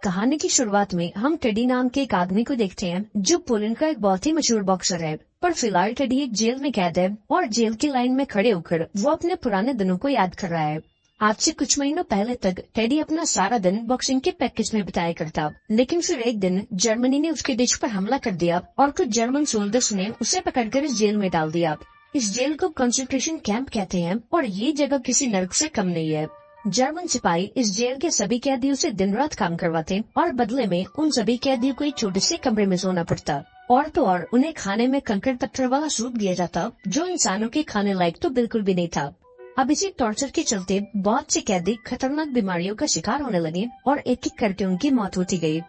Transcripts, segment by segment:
कहानी की शुरुआत में हम टेडी नाम के एक आदमी को देखते हैं जो पोलैंड का एक बहुत ही मशहूर बॉक्सर है। पर फिलहाल टेडी एक जेल में कैद है और जेल की लाइन में खड़े होकर वो अपने पुराने दिनों को याद कर रहा है। आज से कुछ महीनों पहले तक टेडी अपना सारा दिन बॉक्सिंग के प्रैक्टिस में बिताया करता, लेकिन फिर एक दिन जर्मनी ने उसके देश पर हमला कर दिया और कुछ जर्मन सोल्जर्स ने उसे पकड़कर इस जेल में डाल दिया। इस जेल को कंसंट्रेशन कैंप कहते हैं और ये जगह किसी नर्क से कम नहीं है। जर्मन सिपाही इस जेल के सभी कैदियों से दिन रात काम करवाते और बदले में उन सभी कैदियों को एक छोटे से कमरे में सोना पड़ता और तो और उन्हें खाने में कंकड़ पत्थर वाला सूप दिया जाता जो इंसानों के खाने लायक तो बिल्कुल भी नहीं था। अब इसी टॉर्चर के चलते बहुत से कैदी खतरनाक बीमारियों का शिकार होने लगे और एक एक करके उनकी मौत होती गई।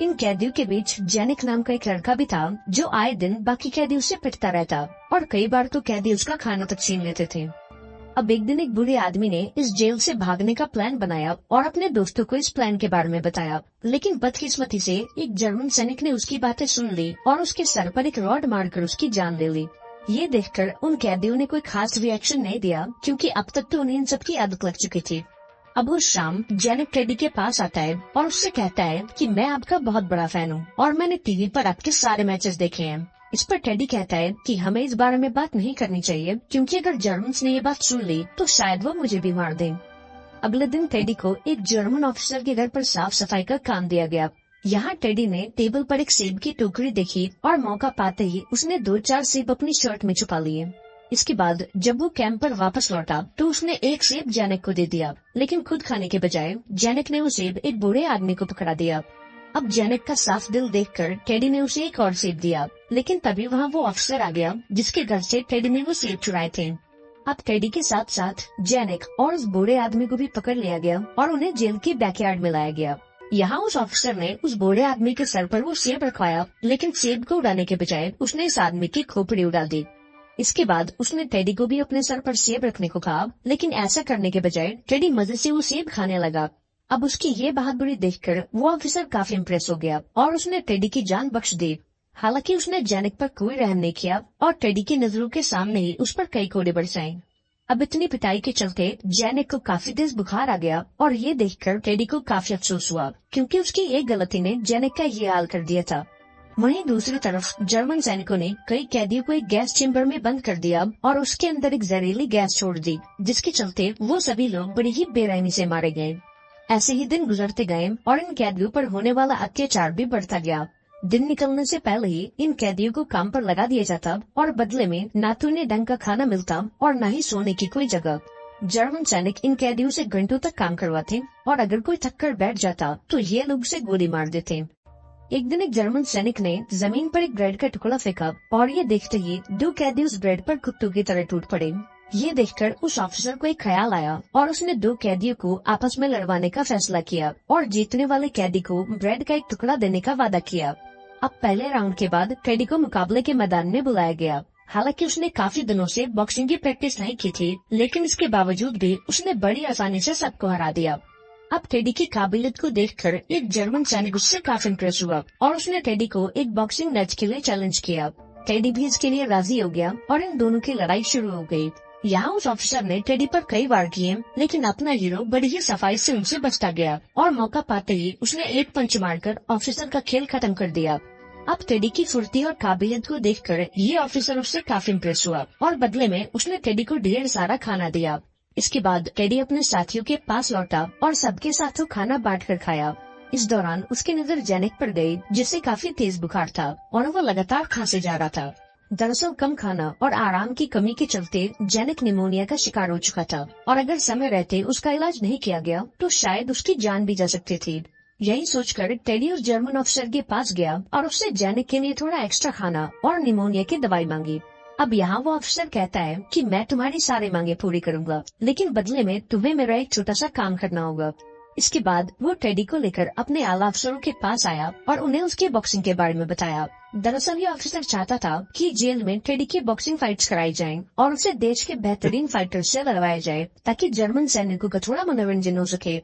इन कैदियों के बीच जेनिक नाम का एक लड़का भी था जो आए दिन बाकी कैदियों से पिटता रहता और कई बार तो कैदी उसका खाना तक छीन लेते थे। अब एक दिन एक बुरे आदमी ने इस जेल से भागने का प्लान बनाया और अपने दोस्तों को इस प्लान के बारे में बताया, लेकिन बदकिस्मती से एक जर्मन सैनिक ने उसकी बातें सुन ली और उसके सर पर एक रॉड मारकर उसकी जान ले ली। ये देखकर उन कैदियों ने कोई खास रिएक्शन नहीं दिया क्योंकि अब तक तो उन्हें इन सबकी आदत लग चुकी थी। अब उस शाम जेनिक टेडी के पास आता है और उससे कहता है कि मैं आपका बहुत बड़ा फैन हूँ और मैंने टीवी पर आपके सारे मैचेस देखे हैं। इस पर टेडी कहता है कि हमें इस बारे में बात नहीं करनी चाहिए क्योंकि अगर जर्मन्स ने ये बात सुन ली तो शायद वो मुझे भी मार दें। अगले दिन टेडी को एक जर्मन ऑफिसर के घर पर साफ सफाई का काम दिया गया। यहाँ टेडी ने टेबल पर एक सेब की टोकरी देखी और मौका पाते ही उसने 2-4 सेब अपनी शर्ट में छुपा लिए। इसके बाद जब वो कैंप पर वापस लौटा तो उसने एक सेब जेनिक को दे दिया, लेकिन खुद खाने के बजाय जेनिक ने वो सेब एक बूढ़े आदमी को पकड़ा दिया। अब जेनिक का साफ दिल देखकर टेडी ने उसे एक और सेब दिया, लेकिन तभी वहाँ वो अफसर आ गया जिसके घर से टेडी ने वो सेब चुराए थे। अब टेडी के साथ साथ जेनिक और उस बूढ़े आदमी को भी पकड़ लिया गया और उन्हें जेल के बैकयार्ड में लाया गया। यहाँ उस अफसर ने उस बूढ़े आदमी के सर पर वो सेब रखवाया, लेकिन सेब को उड़ाने के बजाय उसने इस आदमी की खोपड़ी उड़ा दी। इसके बाद उसने टेडी को भी अपने सर पर सेब रखने को कहा, लेकिन ऐसा करने के बजाय टेडी मजे से वो सेब खाने लगा। अब उसकी ये बहादुरी देखकर वो ऑफिसर काफी इम्प्रेस हो गया और उसने टेडी की जान बख्श दी। हालांकि उसने जेनिक पर कोई रहम नहीं किया और टेडी की नजरों के सामने ही उस पर कई कोड़े बरसाए। अब इतनी पिटाई के चलते जेनिक को काफी तेज बुखार आ गया और ये देखकर टेडी को काफी अफसोस हुआ क्योंकि उसकी एक गलती ने जेनिक का ये हाल कर दिया था। वहीं दूसरी तरफ जर्मन सैनिकों ने कई कैदियों को एक गैस चेम्बर में बंद कर दिया और उसके अंदर एक जहरीली गैस छोड़ दी, जिसके चलते वो सभी लोग बड़ी ही बेरहमी से मारे गए। ऐसे ही दिन गुजरते गए और इन कैदियों पर होने वाला अत्याचार भी बढ़ता गया। दिन निकलने से पहले ही इन कैदियों को काम पर लगा दिया जाता और बदले में न तो उन्हें ढंग का खाना मिलता और न ही सोने की कोई जगह। जर्मन सैनिक इन कैदियों से घंटों तक काम करवाते और अगर कोई थक कर बैठ जाता तो ये लोग उसे गोली मार देते। एक दिन एक जर्मन सैनिक ने जमीन पर एक ब्रेड का टुकड़ा फेंका और ये देखते ही 2 कैदी उस ब्रेड पर कुत्तों की तरह टूट पड़े। ये देखकर उस ऑफिसर को एक ख्याल आया और उसने 2 कैदियों को आपस में लड़वाने का फैसला किया और जीतने वाले कैदी को ब्रेड का एक टुकड़ा देने का वादा किया। अब पहले राउंड के बाद टेडी को मुकाबले के मैदान में बुलाया गया। हालांकि उसने काफी दिनों से बॉक्सिंग की प्रैक्टिस नहीं की थी, लेकिन इसके बावजूद भी उसने बड़ी आसानी से सबको हरा दिया। अब टेडी की काबिलियत को देखकर एक जर्मन सैनिक उससे काफी इम्प्रेस हुआ और उसने टेडी को एक बॉक्सिंग मैच के लिए चैलेंज किया। टेडी भी इसके लिए राजी हो गया और इन दोनों की लड़ाई शुरू हो गई। यहाँ उस ऑफिसर ने टेडी पर कई वार किए, लेकिन अपना हीरो बड़ी ही सफाई से उनसे बचता गया और मौका पाते ही उसने एक पंच मारकर ऑफिसर का खेल खत्म कर दिया। अब टेडी की फुर्ती और काबिलियत को देखकर ये ऑफिसर उससे काफी इम्प्रेस हुआ और बदले में उसने टेडी को ढेर सारा खाना दिया। इसके बाद टेडी अपने साथियों के पास लौटा और सबके साथ वो खाना बांटकर खाया। इस दौरान उसकी नजर जेनिक पर गई, जिसे काफी तेज बुखार था और वो लगातार खांसे जा रहा था। दरअसल कम खाना और आराम की कमी के चलते जेनिक निमोनिया का शिकार हो चुका था और अगर समय रहते उसका इलाज नहीं किया गया तो शायद उसकी जान भी जा सकती थी। यही सोचकर टेडी उस जर्मन ऑफिसर के पास गया और उससे जेनिक के लिए थोड़ा एक्स्ट्रा खाना और निमोनिया की दवाई मांगी। अब यहाँ वो ऑफिसर कहता है कि मैं तुम्हारी सारी मांगे पूरी करूंगा, लेकिन बदले में तुम्हें मेरा एक छोटा सा काम करना होगा। इसके बाद वो टेडी को लेकर अपने आला अफसरों के पास आया और उन्हें उसके बॉक्सिंग के बारे में बताया। दरअसल ये ऑफिसर चाहता था कि जेल में टेडी की बॉक्सिंग फाइट्स कराई जाएं और उसे देश के बेहतरीन फाइटर से लड़वाया जाए ताकि जर्मन सैनिकों का थोड़ा मनोरंजन हो सके।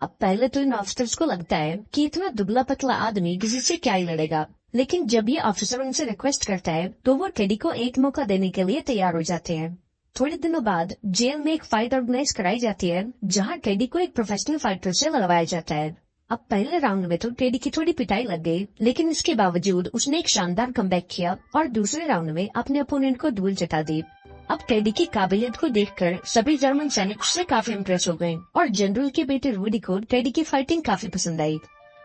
अब पहले तो इन ऑफिसर्स को लगता है कि इतना दुबला पतला आदमी किसी से क्या ही लड़ेगा, लेकिन जब ये ऑफिसर उनसे रिक्वेस्ट करता है तो वो टेडी को एक मौका देने के लिए तैयार हो जाते हैं। थोड़े दिनों बाद जेल में एक फाइट ऑर्गेनाइज कराई जाती है जहां टेडी को एक प्रोफेशनल फाइटर से लड़वाया जाता है। अब पहले राउंड में तो टेडी की थोड़ी पिटाई लग गई, लेकिन इसके बावजूद उसने एक शानदार कमबैक किया और दूसरे राउंड में अपने अपोनेंट को धूल चटा दी। अब टेडी की काबिलियत को देखकर सभी जर्मन सैनिक उससे काफी इम्प्रेस हो गए और जनरल के बेटे रूडी को टेडी की फाइटिंग काफी पसंद आई।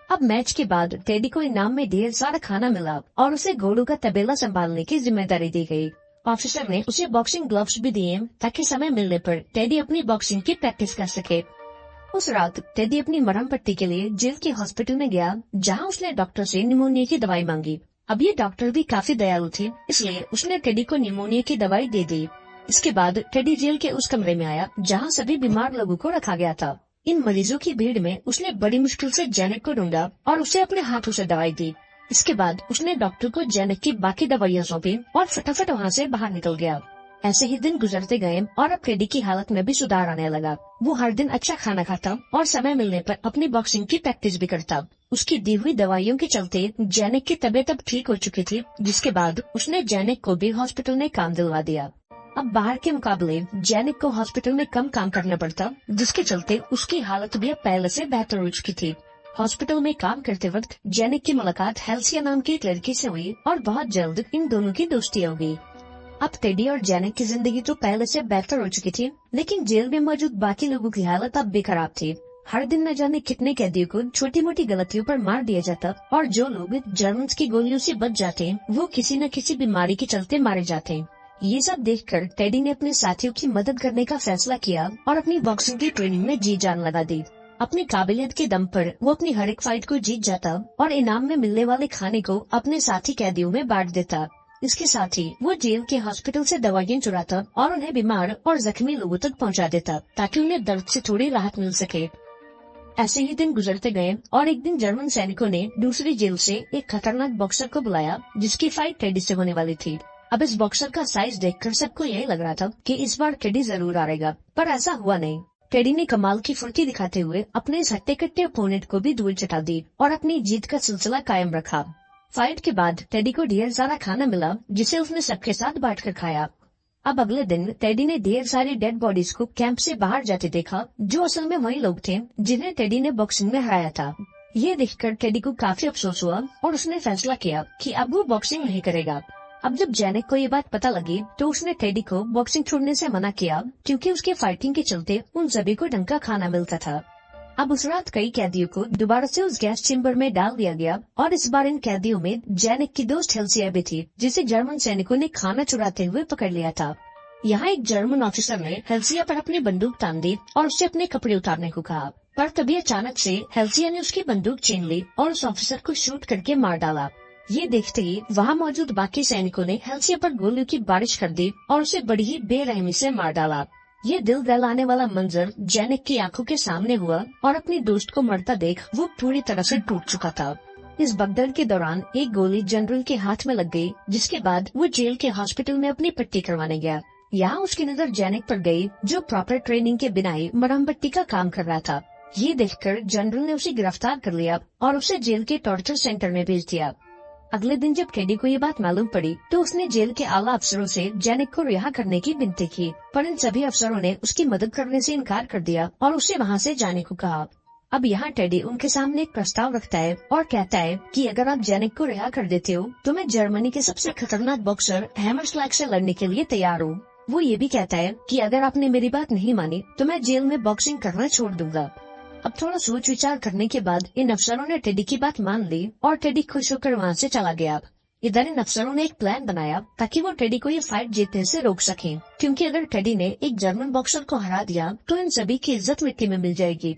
अब मैच के बाद टेडी को इनाम में ढेर सारा खाना मिला और उसे घोड़ों का तबेला संभालने की जिम्मेदारी दी गई। ऑफिसर ने उसे बॉक्सिंग ग्लव्स भी दिए ताकि समय मिलने पर टेडी अपनी बॉक्सिंग की प्रैक्टिस कर सके। उस रात टेडी अपनी मरहम पट्टी के लिए जेल के हॉस्पिटल में गया, जहां उसने डॉक्टर से निमोनिया की दवाई मांगी। अब ये डॉक्टर भी काफी दयालु थे, इसलिए उसने टेडी को निमोनिया की दवाई दे दी। इसके बाद टेडी जेल के उस कमरे में आया जहां सभी बीमार लोगों को रखा गया था। इन मरीजों की भीड़ में उसने बड़ी मुश्किल से जैनिक को ढूंढा और उसे अपने हाथों से दवाई दी। इसके बाद उसने डॉक्टर को जैनिक की बाकी दवाइयां सौंपी और फटाफट वहां से बाहर निकल गया। ऐसे ही दिन गुजरते गए और अब टेडी की हालत में भी सुधार आने लगा। वो हर दिन अच्छा खाना खाता और समय मिलने पर अपनी बॉक्सिंग की प्रैक्टिस भी करता। उसकी दी हुई दवाइयों के चलते जैनिक की तबीयत अब ठीक हो चुकी थी, जिसके बाद उसने जैनिक को भी हॉस्पिटल में काम दिलवा दिया। अब बाहर के मुकाबले जैनिक को हॉस्पिटल में कम काम करना पड़ता, जिसके चलते उसकी हालत भी अब पहले से बेहतर हो चुकी थी। हॉस्पिटल में काम करते वक्त जैनिक की मुलाकात हेल्सिया नाम की एक लड़की से हुई और बहुत जल्द इन दोनों की दोस्ती हो गई। अब टेडी और जैनिक की जिंदगी तो पहले से बेहतर हो चुकी थी, लेकिन जेल में मौजूद बाकी लोगों की हालत अब भी खराब थी। हर दिन न जाने कितने कैदियों को छोटी मोटी गलतियों पर मार दिया जाता और जो लोग जर्मन की गोलियों से बच जाते वो किसी न किसी बीमारी के चलते मारे जाते। ये सब देखकर टेडी ने अपने साथियों की मदद करने का फैसला किया और अपनी बॉक्सिंग की ट्रेनिंग में जी जान लगा दी। अपनी काबिलियत के दम पर वो अपनी हर एक फाइट को जीत जाता और इनाम में मिलने वाले खाने को अपने साथी कैदियों में बांट देता। इसके साथ ही वो जेल के हॉस्पिटल से दवाइयां चुराता और उन्हें बीमार और जख्मी लोगों तक पहुंचा देता ताकि उन्हें दर्द से थोड़ी राहत मिल सके। ऐसे ही दिन गुजरते गए और एक दिन जर्मन सैनिकों ने दूसरी जेल से एक खतरनाक बॉक्सर को बुलाया, जिसकी फाइट टेडी से होने वाली थी। अब इस बॉक्सर का साइज देखकर सबको यही लग रहा था कि इस बार टेडी जरूर हारेगा, पर ऐसा हुआ नहीं। टेडी ने कमाल की फुर्ती दिखाते हुए अपने इस हट्टे कट्टे अपोनेंट को भी धूल चटा दी और अपनी जीत का सिलसिला कायम रखा। फाइट के बाद टेडी को ढेर सारा खाना मिला, जिसे उसने सबके साथ बांटकर खाया। अब अगले दिन टेडी ने ढेर सारी डेड बॉडीज को कैंप से बाहर जाते देखा, जो असल में वही लोग थे जिन्हें टेडी ने बॉक्सिंग में हराया था। ये देखकर टेडी को काफी अफसोस हुआ और उसने फैसला किया कि अब वो बॉक्सिंग नहीं करेगा। अब जब जैनिक को ये बात पता लगी तो उसने टेडी को बॉक्सिंग छोड़ने से मना किया, क्योंकि उसके फाइटिंग के चलते उन सभी को ढंग का खाना मिलता था। अब उस रात कई कैदियों को दोबारा से उस गैस चेम्बर में डाल दिया गया और इस बार इन कैदियों में जैनिक की दोस्त हेल्सिया भी थी, जिसे जर्मन सैनिकों ने खाना चुराते हुए पकड़ लिया था। यहाँ एक जर्मन ऑफिसर ने हेल्सिया पर अपनी बंदूक तान दी और उससे अपने कपड़े उतारने को कहा, पर तभी अचानक से हेल्सिया ने उसकी बंदूक छीन ली और उस ऑफिसर को शूट करके मार डाला। ये देखते ही वहाँ मौजूद बाकी सैनिकों ने हेल्सिया पर गोलियों की बारिश कर दी और उसे बड़ी ही बेरहमी से मार डाला। ये दिल दहलाने वाला मंजर जैनिक की आंखों के सामने हुआ और अपनी दोस्त को मरता देख वो पूरी तरह से टूट चुका था। इस भगदड़ के दौरान एक गोली जनरल के हाथ में लग गई, जिसके बाद वो जेल के हॉस्पिटल में अपनी पट्टी करवाने गया। यहाँ उसकी नजर जैनिक पर गई, जो प्रॉपर ट्रेनिंग के बिना ही मरहम पट्टी का काम कर रहा था। ये देखकर जनरल ने उसे गिरफ्तार कर लिया और उसे जेल के टॉर्चर सेंटर में भेज दिया। अगले दिन जब टेडी को ये बात मालूम पड़ी तो उसने जेल के आला अफसरों से जैनिक को रिहा करने की विनती की, पर इन सभी अफसरों ने उसकी मदद करने से इनकार कर दिया और उसे वहाँ से जाने को कहा। अब यहाँ टेडी उनके सामने एक प्रस्ताव रखता है और कहता है कि अगर आप जैनिक को रिहा कर देते हो तो मैं जर्मनी के सबसे खतरनाक बॉक्सर हैमरस्लैग से लड़ने के लिए तैयार हूँ। वो ये भी कहता है कि अगर आपने मेरी बात नहीं मानी तो मैं जेल में बॉक्सिंग करना छोड़ दूंगा। अब थोड़ा सोच विचार करने के बाद इन अफसरों ने टेडी की बात मान ली और टेडी खुश होकर वहाँ से चला गया। इधर इन अफसरों ने एक प्लान बनाया ताकि वो टेडी को ये फाइट जीतने से रोक सकें, क्योंकि अगर टेडी ने एक जर्मन बॉक्सर को हरा दिया तो इन सभी की इज्जत मिट्टी में मिल जाएगी।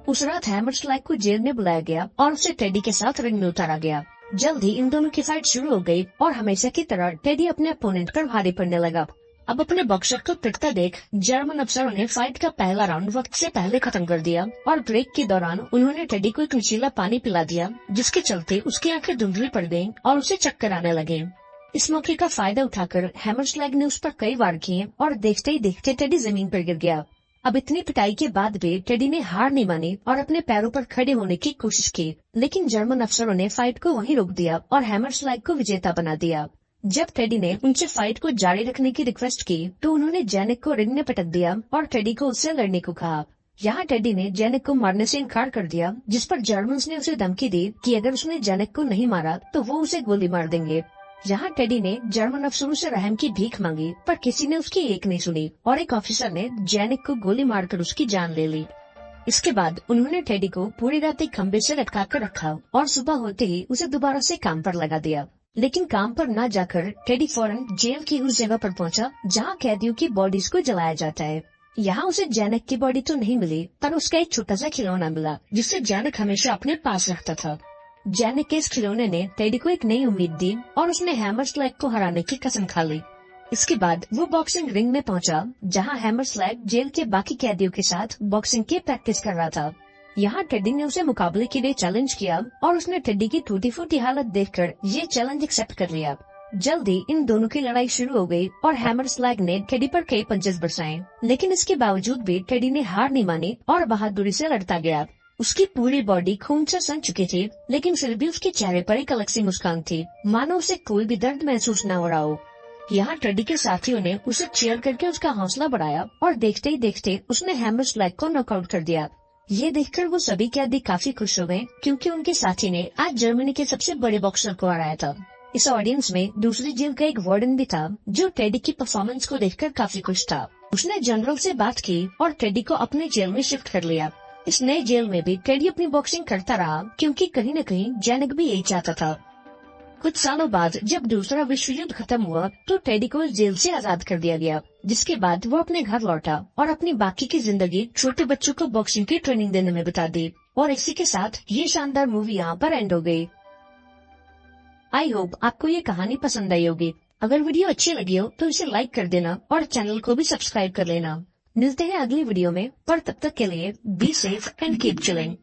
उस रात हैमरस्लैग को जेल में बुलाया गया और उसे टेडी के साथ रिंग में उतारा गया। जल्द ही इन दोनों की फाइट शुरू हो गई और हमेशा की तरह टेडी अपने अपोनेंट पर भारी पड़ने लगा। अब अपने बॉक्सर को पिटता देख जर्मन अफसरों ने फाइट का पहला राउंड वक्त से पहले खत्म कर दिया और ब्रेक के दौरान उन्होंने टेडी को एक नशीला पानी पिला दिया, जिसके चलते उसकी आंखें धुंधली पड़ गईं और उसे चक्कर आने लगे। इस मौके का फायदा उठाकर हैमरस्लैग ने उस पर कई वार किए और देखते ही देखते टेडी जमीन पर गिर गया। अब इतनी पिटाई के बाद भी टेडी ने हार नहीं मानी और अपने पैरों पर खड़े होने की कोशिश की, लेकिन जर्मन अफसरों ने फाइट को वहीं रोक दिया और हैमरस्लैग को विजेता बना दिया। जब टेडी ने उनसे फाइट को जारी रखने की रिक्वेस्ट की तो उन्होंने जैनिक को रिंग में पटक दिया और टेडी को उससे लड़ने को कहा। यहाँ टेडी ने जेनिक को मारने से इनकार कर दिया, जिस पर जर्मन्स ने उसे धमकी दी कि अगर उसने जेनिक को नहीं मारा तो वो उसे गोली मार देंगे। यहाँ टेडी ने जर्मन अफसरों से रहम की भीख मांगी, पर किसी ने उसकी एक नहीं सुनी और एक ऑफिसर ने जेनिक को गोली मारकर उसकी जान ले ली। इसके बाद उन्होंने टेडी को पूरी रात एक खंबे से लटका कर रखा और सुबह होते ही उसे दोबारा से काम पर लगा दिया। लेकिन काम पर न जाकर टेडी फौरन जेल की उस जगह पर पहुंचा जहां कैदियों की बॉडीज को जलाया जाता है। यहाँ उसे जेनिक की बॉडी तो नहीं मिली, पर उसका एक छोटा सा खिलौना मिला जिसे जेनिक हमेशा अपने पास रखता था। जेनिक के इस खिलौने ने टेडी को एक नई उम्मीद दी और उसने हैमर स्लैग को हराने की कसम खा ली। इसके बाद वो बॉक्सिंग रिंग में पहुंचा जहां हैमर स्लैग जेल के बाकी कैदियों के साथ बॉक्सिंग की प्रैक्टिस कर रहा था। यहाँ टेडी ने उसे मुकाबले के लिए चैलेंज किया और उसने टेडी की टूटी फूटी हालत देखकर ये चैलेंज एक्सेप्ट कर लिया। जल्दी इन दोनों की लड़ाई शुरू हो गई और हैमर स्लैग ने टेडी पर कई पंचेस बरसाए, लेकिन इसके बावजूद भी टेडी ने हार नहीं मानी और बहादुरी से लड़ता गया। उसकी पूरी बॉडी खून से सन चुकी थी, लेकिन फिर भी उसके चेहरे पर एक अलग सी मुस्कान थी, मानो उसे कोई भी दर्द महसूस न हो रहा हो। यहाँ टेडी के साथियों ने उसे चीयर करके उसका हौसला बढ़ाया और देखते ही देखते उसने हैमर स्लैग को नॉकआउट कर दिया। ये देखकर वो सभी कैदी काफी खुश हो गए, क्योंकि उनके साथी ने आज जर्मनी के सबसे बड़े बॉक्सर को हराया था। इस ऑडियंस में दूसरी जेल का एक वार्डन भी था जो टेडी की परफॉर्मेंस को देखकर काफी खुश था। उसने जनरल से बात की और टेडी को अपने जेल में शिफ्ट कर लिया। इस नए जेल में भी टेडी अपनी बॉक्सिंग करता रहा, क्योंकि कहीं न कहीं जेनिक भी यही चाहता था। कुछ सालों बाद जब दूसरा विश्व युद्ध खत्म हुआ तो टेडी को जेल से आजाद कर दिया गया, जिसके बाद वो अपने घर लौटा और अपनी बाकी की जिंदगी छोटे बच्चों को बॉक्सिंग की ट्रेनिंग देने में बिता दी। और इसी के साथ ये शानदार मूवी यहाँ पर एंड हो गई। आई होप आपको ये कहानी पसंद आई होगी। अगर वीडियो अच्छी लगी हो तो इसे लाइक कर देना और चैनल को भी सब्सक्राइब कर लेना। मिलते हैं अगली वीडियो में, पर तब तक के लिए be safe and keep chilling.